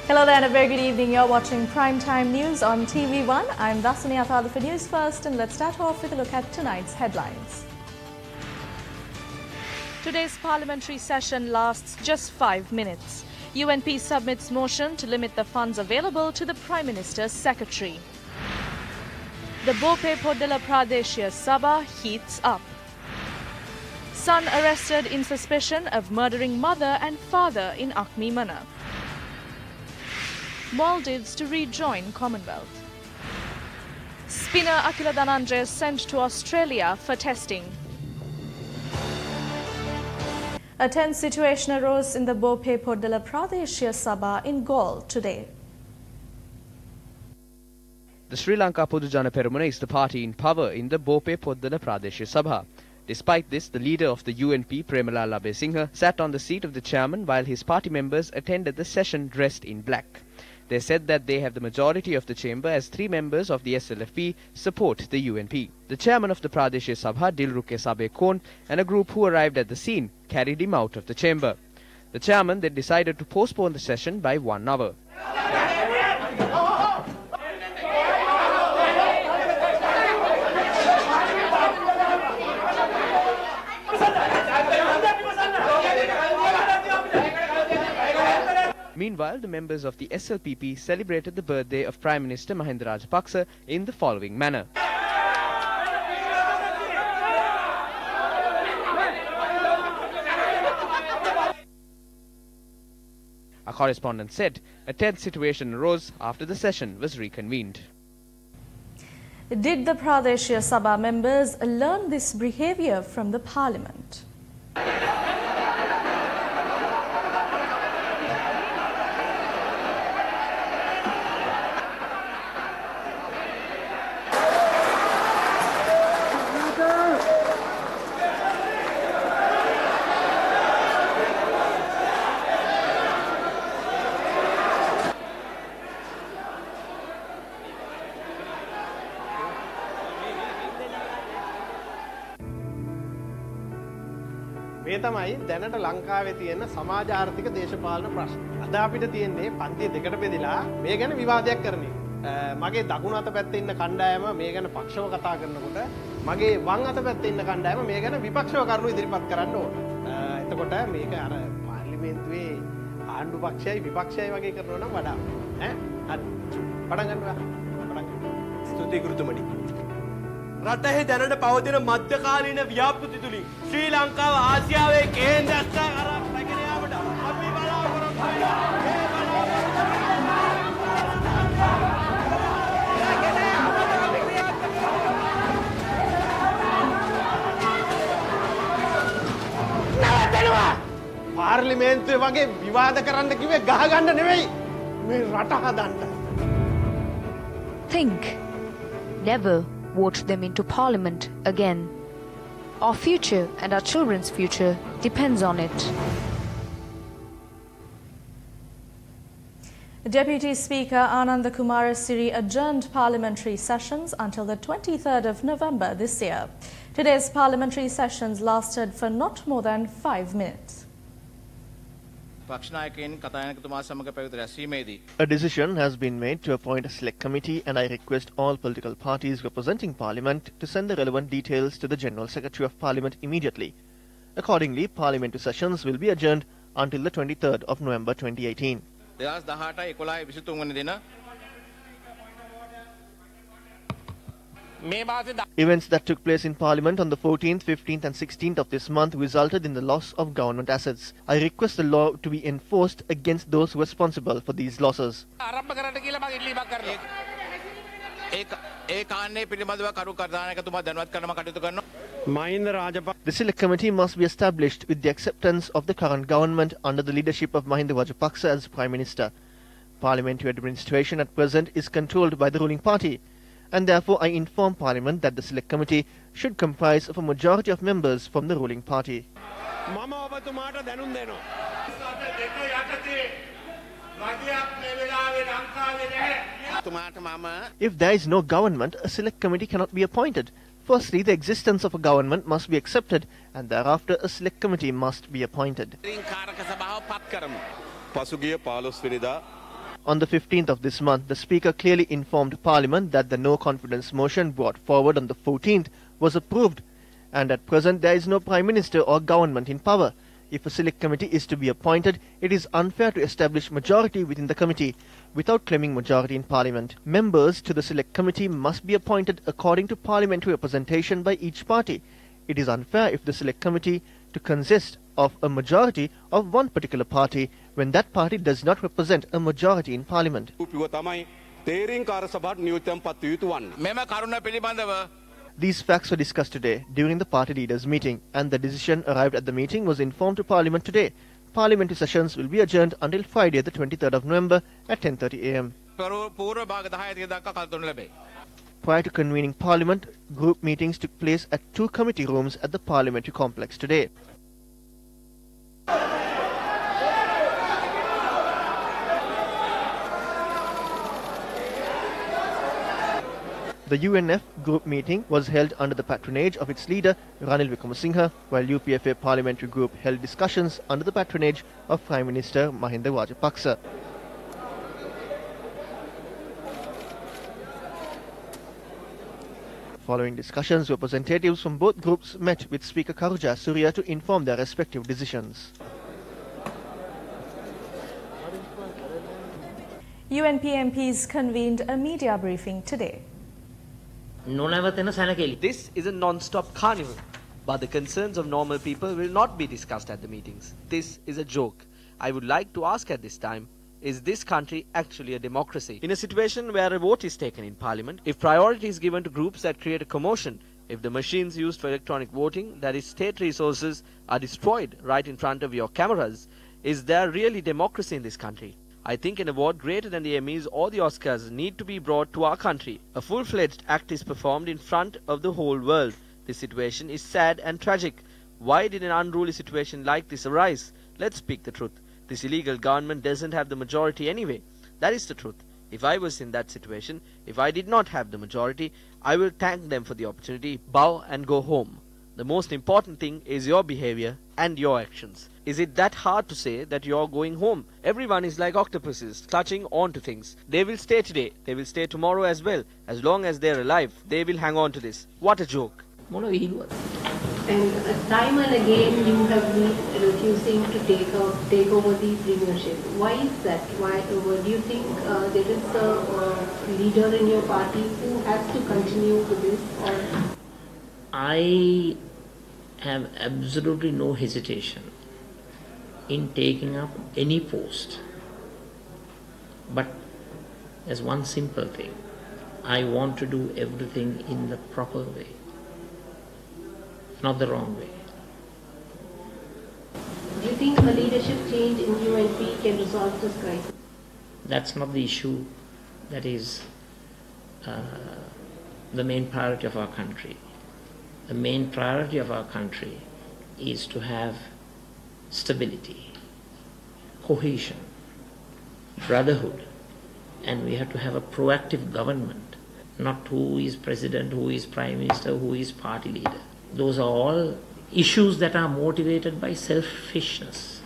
Hello there and a very good evening. You're watching Primetime News on TV1. I'm Dissanayake for News First, and let's start off with a look at tonight's headlines. Today's parliamentary session lasts just 5 minutes. UNP submits motion to limit the funds available to the Prime Minister's secretary. The Bope Podala Pradeshya Sabha heats up. Son arrested in suspicion of murdering mother and father in Akmimana. Maldives to rejoin Commonwealth. Spinner Akila Dhananjay sent to Australia for testing. A tense situation arose in the Bope Podala Pradeshya Sabha in Galle today. The Sri Lanka Podujana Perumana is the party in power in the Bope Podala Pradeshya Sabha. Despite this, the leader of the UNP, Premalala Labesinghe, sat on the seat of the chairman while his party members attended the session dressed in black. They said that they have the majority of the chamber as 3 members of the SLFP support the UNP. The chairman of the Pradeshya Sabha, Dilruke Sabe Kon, and a group who arrived at the scene carried him out of the chamber. The chairman then decided to postpone the session by 1 hour. Meanwhile, the members of the SLPP celebrated the birthday of Prime Minister Mahinda Rajapaksa in the following manner. Our correspondent said a tense situation arose after the session was reconvened. Did the Pradeshya Sabha members learn this behaviour from the parliament? මේ තමයි දැනට ලංකාවේ තියෙන සමාජ ආර්ථික දේශපාලන ප්‍රශ්න. අද අපිට තියෙන්නේ පන්ති දෙකට බෙදලා මේ ගැන විවාදයක් කරන්නේ. මගේ දකුණු අත පැත්තේ ඉන්න කණ්ඩායම මේ ගැන පක්ෂව කතා කරනකොට මගේ වම් අත පැත්තේ ඉන්න කණ්ඩායම මේ ගැන විපක්ෂව කරුණු ඉදිරිපත් කරන්න ඕන. එතකොට මේක අර පාර්ලිමේන්තුවේ ආණ්ඩු පක්ෂයයි විපක්ෂයයි වගේ කරනවා නම් වඩා ඈ හරි. පටන් ගන්නවා. පටන් ගන්න. ස්තුති ගුරුතුමනි. රටෙහි දැනට පවතින මධ්‍යකාලීන ව්‍යාපෘති තුලින් ශ්‍රී ලංකාව ආසියාවේ කේන්ද්‍රස්ථ කරා රැගෙන යාමට අපි බලාපොරොත්තු වෙනවා. පාර්ලිමේන්තුවේ වගේ විවාද කරන්න කිව්වේ ගහ ගන්න නෙවෙයි මේ රට හදන්න. Think. Never vote them into parliament again. Our future and our children's future depends on it. Deputy Speaker Ananda Kumarasiri adjourned parliamentary sessions until the 23rd of November this year. Today's parliamentary sessions lasted for not more than 5 minutes. A decision has been made to appoint a select committee, and I request all political parties representing Parliament to send the relevant details to the General Secretary of Parliament immediately. Accordingly, parliamentary sessions will be adjourned until the 23rd of November 2018. Events that took place in Parliament on the 14th, 15th and 16th of this month resulted in the loss of government assets. I request the law to be enforced against those responsible for these losses. The select committee must be established with the acceptance of the current government under the leadership of Mahinda Rajapaksa as Prime Minister. Parliamentary administration at present is controlled by the ruling party, and therefore I inform Parliament that the select committee should comprise of a majority of members from the ruling party. If there is no government, a select committee cannot be appointed. Firstly, the existence of a government must be accepted, and thereafter a select committee must be appointed. On the 15th of this month, the Speaker clearly informed Parliament that the no-confidence motion brought forward on the 14th was approved, and at present there is no Prime Minister or government in power. If a select committee is to be appointed, it is unfair to establish majority within the committee without claiming majority in Parliament. Members to the select committee must be appointed according to parliamentary representation by each party. It is unfair if the select committee to consist of a majority of one particular party when that party does not represent a majority in Parliament. These facts were discussed today during the party leaders' meeting, and the decision arrived at the meeting was informed to Parliament today. Parliamentary sessions will be adjourned until Friday the 23rd of November at 10:30 am. Prior to convening Parliament, group meetings took place at 2 committee rooms at the Parliamentary complex today. The UNF group meeting was held under the patronage of its leader Ranil Wickremesinghe, while UPFA parliamentary group held discussions under the patronage of Prime Minister Mahinda Rajapaksa. Following discussions, representatives from both groups met with Speaker Karuja Surya to inform their respective decisions. UNP MPs convened a media briefing today. This is a non-stop carnival, but the concerns of normal people will not be discussed at the meetings. This is a joke. I would like to ask at this time, is this country actually a democracy? In a situation where a vote is taken in Parliament, if priority is given to groups that create a commotion, if the machines used for electronic voting, that is state resources, are destroyed right in front of your cameras, is there really democracy in this country? I think an award greater than the Emmys or the Oscars need to be brought to our country. A full-fledged act is performed in front of the whole world. This situation is sad and tragic. Why did an unruly situation like this arise? Let's speak the truth. This illegal government doesn't have the majority anyway. That is the truth. If I was in that situation, if I did not have the majority, I will thank them for the opportunity, bow and go home. The most important thing is your behavior and your actions. Is it that hard to say that you're going home? Everyone is like octopuses, clutching on to things. They will stay today, they will stay tomorrow as well. As long as they're alive, they will hang on to this. What a joke. And time and again you have been refusing to take over the premiership. Why is that? Why do you think there is a leader in your party who has to continue with this? Or? I have absolutely no hesitation in taking up any post, but there's one simple thing: I want to do everything in the proper way, not the wrong way. Do you think a leadership change in UNP can resolve this crisis? That's not the issue that is the main priority of our country. The main priority of our country is to have stability, cohesion, brotherhood, and we have to have a proactive government, not who is president, who is prime minister, who is party leader. Those are all issues that are motivated by selfishness.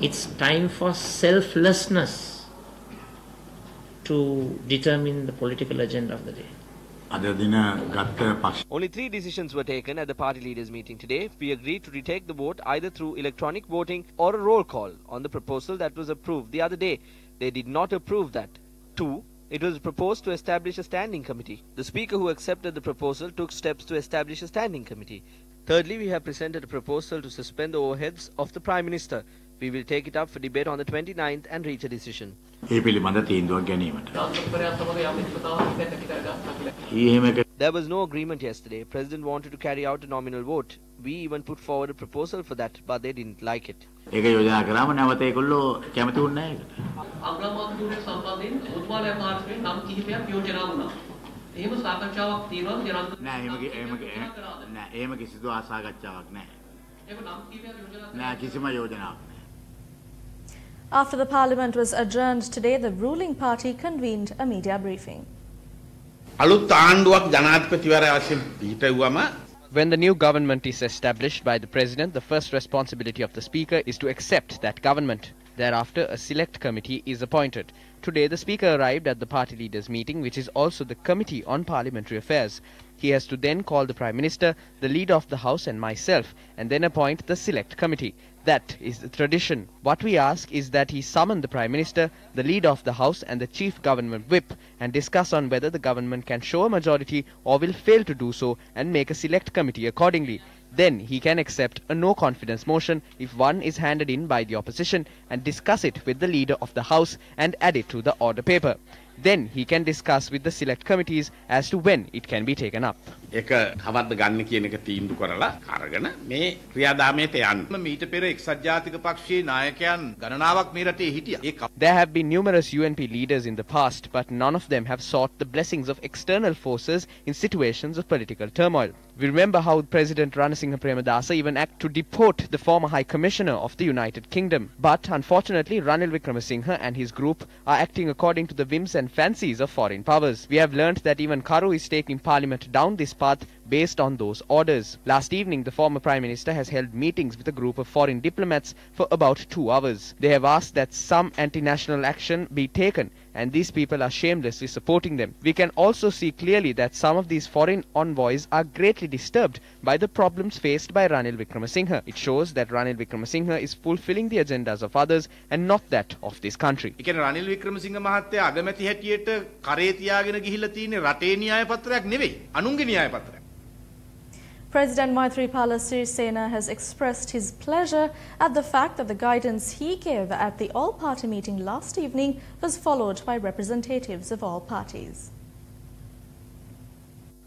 It's time for selflessness to determine the political agenda of the day. Only 3 decisions were taken at the party leaders' meeting today. We agreed to retake the vote either through electronic voting or a roll call on the proposal that was approved the other day. They did not approve that. 2. It was proposed to establish a standing committee. The Speaker who accepted the proposal took steps to establish a standing committee. Thirdly, we have presented a proposal to suspend the overheads of the Prime Minister. We will take it up for debate on the 29th and reach a decision. There was no agreement yesterday. President wanted to carry out a nominal vote. We even put forward a proposal for that, but they didn't like it. After the parliament was adjourned today, the ruling party convened a media briefing. When the new government is established by the President, the first responsibility of the Speaker is to accept that government. Thereafter, a select committee is appointed. Today, the Speaker arrived at the party leaders' meeting, which is also the Committee on Parliamentary Affairs. He has to then call the Prime Minister, the Leader of the House and myself, and then appoint the select committee. That is the tradition. What we ask is that he summon the Prime Minister, the Leader of the House and the Chief Government Whip and discuss on whether the government can show a majority or will fail to do so and make a select committee accordingly. Then he can accept a no-confidence motion if one is handed in by the opposition and discuss it with the Leader of the House and add it to the order paper. Then he can discuss with the select committees as to when it can be taken up. ඒක කවද්ද ගන්න කියන එක තීන්දුව කරලා අරගෙන මේ ක්‍රියාදාමයට යන්න. මීට පෙර එක්සත් ජාතික පක්ෂයේ නායකයන් ගණනාවක් මේ රටේ හිටියා. There have been numerous UNP leaders in the past, but none of them have sought the blessings of external forces in situations of political turmoil. We remember how President Ranasinghe Premadasa even acted to deport the former High Commissioner of the United Kingdom. But unfortunately, Ranil Wickremesinghe and his group are acting according to the whims and fancies of foreign powers. We have learnt that even Karu is taking Parliament down this path based on those orders. Last evening, the former Prime Minister has held meetings with a group of foreign diplomats for about 2 hours. They have asked that some anti-national action be taken, and these people are shamelessly supporting them. We can also see clearly that some of these foreign envoys are greatly disturbed by the problems faced by Ranil Wickremesinghe. It shows that Ranil Wickremesinghe is fulfilling the agendas of others and not that of this country. ඒ කියන්නේ රනිල් වික්‍රමසිංහ මහත්තයා අගමැති හැටියට කරේ තියාගෙන ගිහිල්ලා තියෙන්නේ රටේ න්‍යාය පත්‍රයක් නෙවෙයි අනුන්ගේ න්‍යාය පත්‍රයක්. President Maithripala Sirisena has expressed his pleasure at the fact that the guidance he gave at the all-party meeting last evening was followed by representatives of all parties.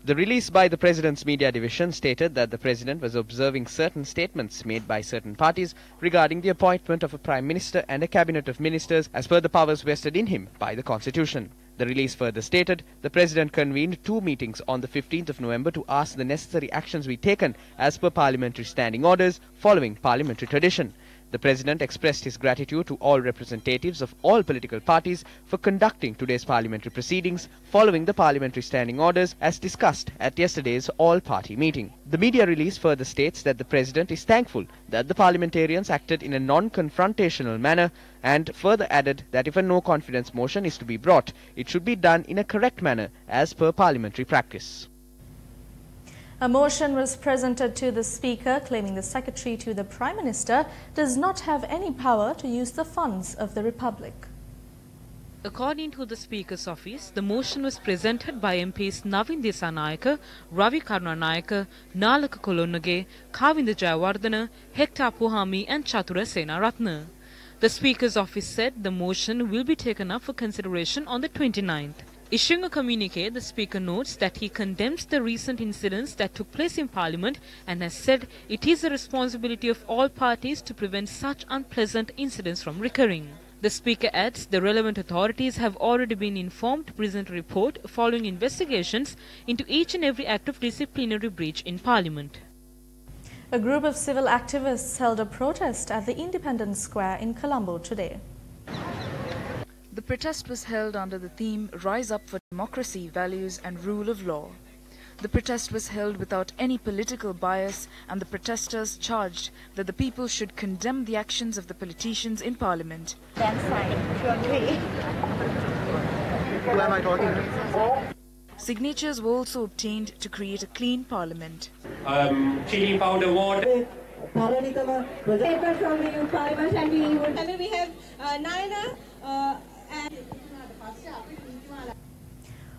The release by the President's media division stated that the President was observing certain statements made by certain parties regarding the appointment of a Prime Minister and a cabinet of ministers as per the powers vested in him by the Constitution. The release further stated the President convened 2 meetings on the 15th of November to ask the necessary actions be taken as per parliamentary standing orders following parliamentary tradition. The President expressed his gratitude to all representatives of all political parties for conducting today's parliamentary proceedings following the parliamentary standing orders as discussed at yesterday's all-party meeting. The media release further states that the President is thankful that the parliamentarians acted in a non-confrontational manner and further added that if a no-confidence motion is to be brought, it should be done in a correct manner as per parliamentary practice. A motion was presented to the Speaker claiming the Secretary to the Prime Minister does not have any power to use the funds of the Republic. According to the Speaker's office, the motion was presented by MPs Ariya Dissanayake, Ravi Karunanayake, Nalaka Kolonnage, Kavinda Jayawardena, Hector Pohami and Chatura Senaratne. The Speaker's office said the motion will be taken up for consideration on the 29th. Issuing a communique, the Speaker notes that he condemns the recent incidents that took place in Parliament and has said it is the responsibility of all parties to prevent such unpleasant incidents from recurring. The Speaker adds the relevant authorities have already been informed to present a report following investigations into each and every act of disciplinary breach in Parliament. A group of civil activists held a protest at the Independence Square in Colombo today. The protest was held under the theme Rise Up for Democracy, Values and Rule of Law. The protest was held without any political bias, and the protesters charged that the people should condemn the actions of the politicians in Parliament. Then sign to agree. Who am I talking to? Signatures were also obtained to create a clean Parliament. Chili powder water. Paper from the youth parliament, and we have Naina and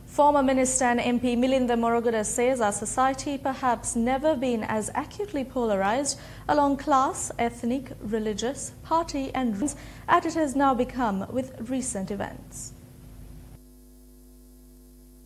Former Minister and MP Milinda Morogoda says our society perhaps never been as acutely polarized along class, ethnic, religious, party and reasons as it has now become with recent events.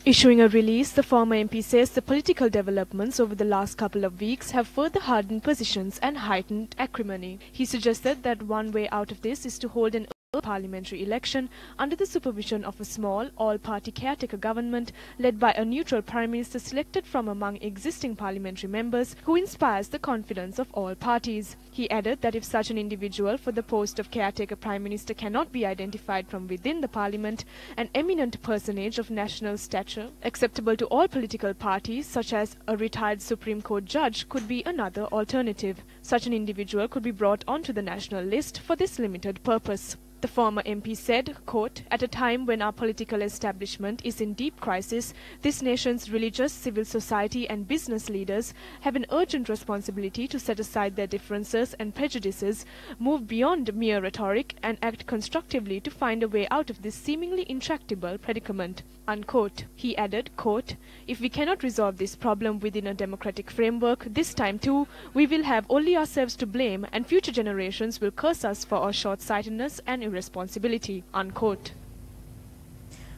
Issuing a release, the former MP says the political developments over the last couple of weeks have further hardened positions and heightened acrimony. He suggested that one way out of this is to hold an parliamentary election under the supervision of a small, all-party caretaker government led by a neutral prime minister selected from among existing parliamentary members who inspires the confidence of all parties. He added that if such an individual for the post of caretaker prime minister cannot be identified from within the parliament, an eminent personage of national stature, acceptable to all political parties, such as a retired Supreme Court judge, could be another alternative. Such an individual could be brought onto the national list for this limited purpose. The former MP said, quote, "At a time when our political establishment is in deep crisis, this nation's religious, civil society and business leaders have an urgent responsibility to set aside their differences and prejudices, move beyond mere rhetoric and act constructively to find a way out of this seemingly intractable predicament." Unquote. He added, quote, "If we cannot resolve this problem within a democratic framework, this time too, we will have only ourselves to blame and future generations will curse us for our short-sightedness and irresponsibility." Unquote.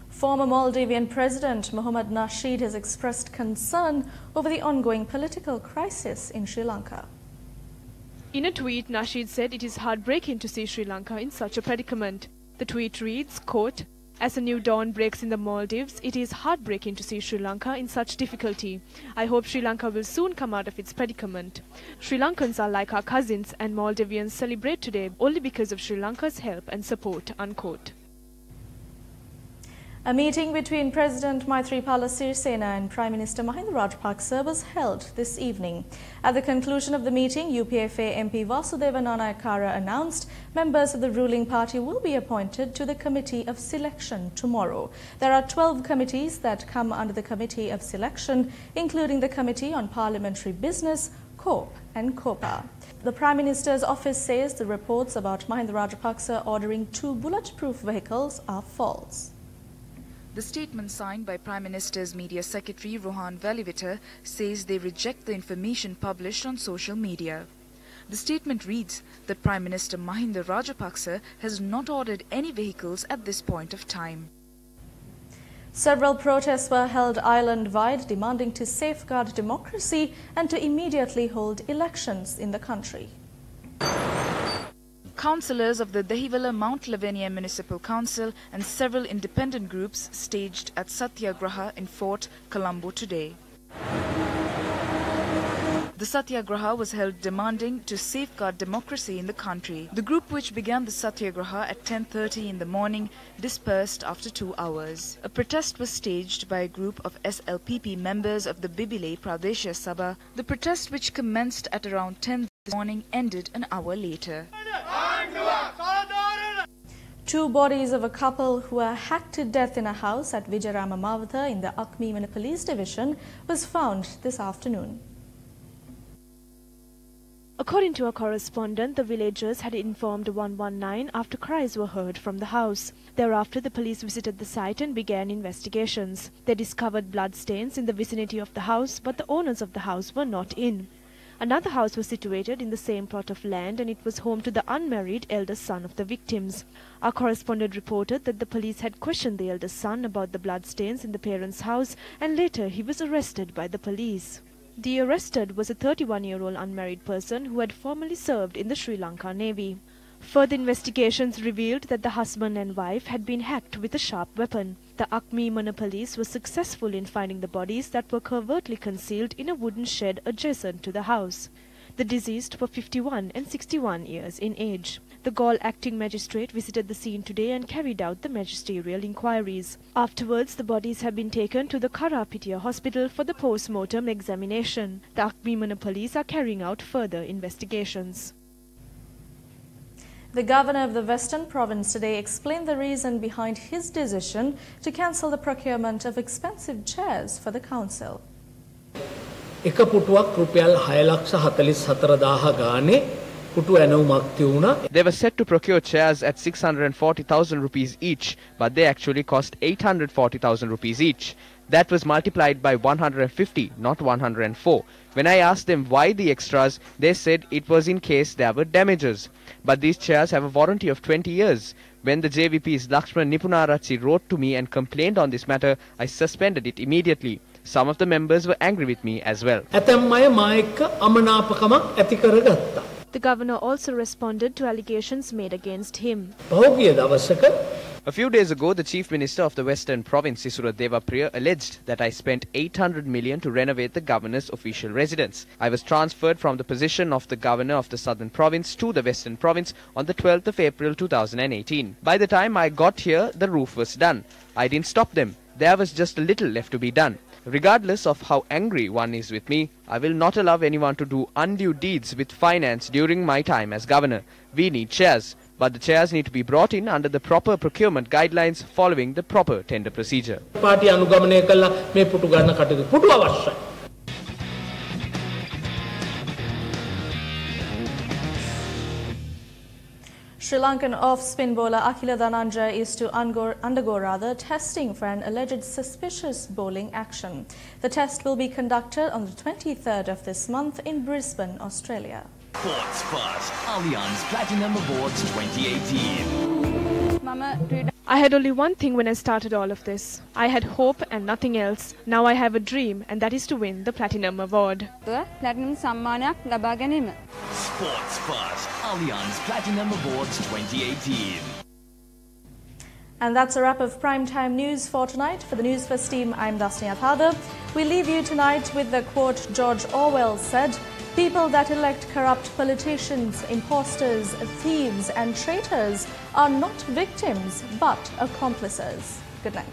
Former Maldivian President Mohamed Nasheed has expressed concern over the ongoing political crisis in Sri Lanka. In a tweet, Nasheed said it is heartbreaking to see Sri Lanka in such a predicament. The tweet reads, quote, "As a new dawn breaks in the Maldives, it is heartbreaking to see Sri Lanka in such difficulty. I hope Sri Lanka will soon come out of its predicament. Sri Lankans are like our cousins and Maldivians celebrate today only because of Sri Lanka's help and support." Unquote. A meeting between President Maithripala and Prime Minister Mahinda Rajapaksa was held this evening. At the conclusion of the meeting, UPFA MP Vasudeva Nanayakara announced members of the ruling party will be appointed to the Committee of Selection tomorrow. There are 12 committees that come under the Committee of Selection, including the Committee on Parliamentary Business, CORP and COPA. The Prime Minister's office says the reports about Mahinda Rajapaksa ordering 2 bulletproof vehicles are false. The statement signed by Prime Minister's Media Secretary Rohan Valivita says they reject the information published on social media. The statement reads that Prime Minister Mahinda Rajapaksa has not ordered any vehicles at this point of time. Several protests were held island-wide demanding to safeguard democracy and to immediately hold elections in the country. Councillors of the Dehiwala Mount Lavinia Municipal Council and several independent groups staged at Satyagraha in Fort Colombo today. The Satyagraha was held demanding to safeguard democracy in the country. The group, which began the Satyagraha at 10:30 in the morning, dispersed after 2 hours. A protest was staged by a group of SLPP members of the Bibile Pradesha Sabha. The protest, which commenced at around 10 this morning, ended an hour later. 2 bodies of a couple who were hacked to death in a house at Vijarama Mawatha in the Akmimana Police Division was found this afternoon. According to a correspondent, the villagers had informed 119 after cries were heard from the house. Thereafter, the police visited the site and began investigations. They discovered bloodstains in the vicinity of the house, but the owners of the house were not in. Another house was situated in the same plot of land and it was home to the unmarried eldest son of the victims. Our correspondent reported that the police had questioned the eldest son about the bloodstains in the parents' house and later he was arrested by the police. The arrested was a 31-year-old unmarried person who had formerly served in the Sri Lanka Navy. Further investigations revealed that the husband and wife had been hacked with a sharp weapon. The Akmimana police was successful in finding the bodies that were covertly concealed in a wooden shed adjacent to the house. The deceased were 51 and 61 years in age. The Galle acting magistrate visited the scene today and carried out the magisterial inquiries. Afterwards, the bodies have been taken to the Karapitia hospital for the post-mortem examination. The Akmimana police are carrying out further investigations. The governor of the Western Province today explained the reason behind his decision to cancel the procurement of expensive chairs for the council. එක පුටුවක් රුපියල් 6,44,000 ගානේ පුටු ඇනවුමක් තියුණා. They were set to procure chairs at 640,000 rupees each, but they actually cost 840,000 rupees each. That was multiplied by 150, not 104. When I asked them why the extras, they said it was in case there were damages. But these chairs have a warranty of 20 years. When the JVP's Lakshman Nipunarachi wrote to me and complained on this matter, I suspended it immediately. Some of the members were angry with me as well. ඇතැම් අය මා එක්ක අමනාපකමක් ඇති කරගත්තා. The governor also responded to allegations made against him. A few days ago, the Chief Minister of the Western Province, Isura Devapriya, alleged that I spent 800 million to renovate the governor's official residence. I was transferred from the position of the governor of the Southern Province to the Western Province on the 12th of April 2018. By the time I got here, the roof was done. I didn't stop them. There was just a little left to be done. Regardless of how angry one is with me, I will not allow anyone to do undue deeds with finance during my time as governor. We need chairs, but the chairs need to be brought in under the proper procurement guidelines following the proper tender procedure. Party අනුගමනය කළා මේ පුටු ගන්න කටයුතු පුටු අවශ්‍යයි. Sri Lankan off-spin bowler Akila Dhananjaya is to undergo testing for an alleged suspicious bowling action. The test will be conducted on the 23rd of this month in Brisbane, Australia. Sports First, Allianz Platinum Awards 2018. I had only one thing when I started all of this. I had hope and nothing else. Now I have a dream, and that is to win the Platinum Award. Platinum සම්මානයක් ලබා ගැනීම. Sports First, Allianz Platinum Awards 2018. And that's a wrap of Primetime News for tonight. For the Newsfirst team, I'm Dasni Athada. We leave you tonight with the quote George Orwell said, "People that elect corrupt politicians, imposters, thieves and traitors are not victims but accomplices." Good night.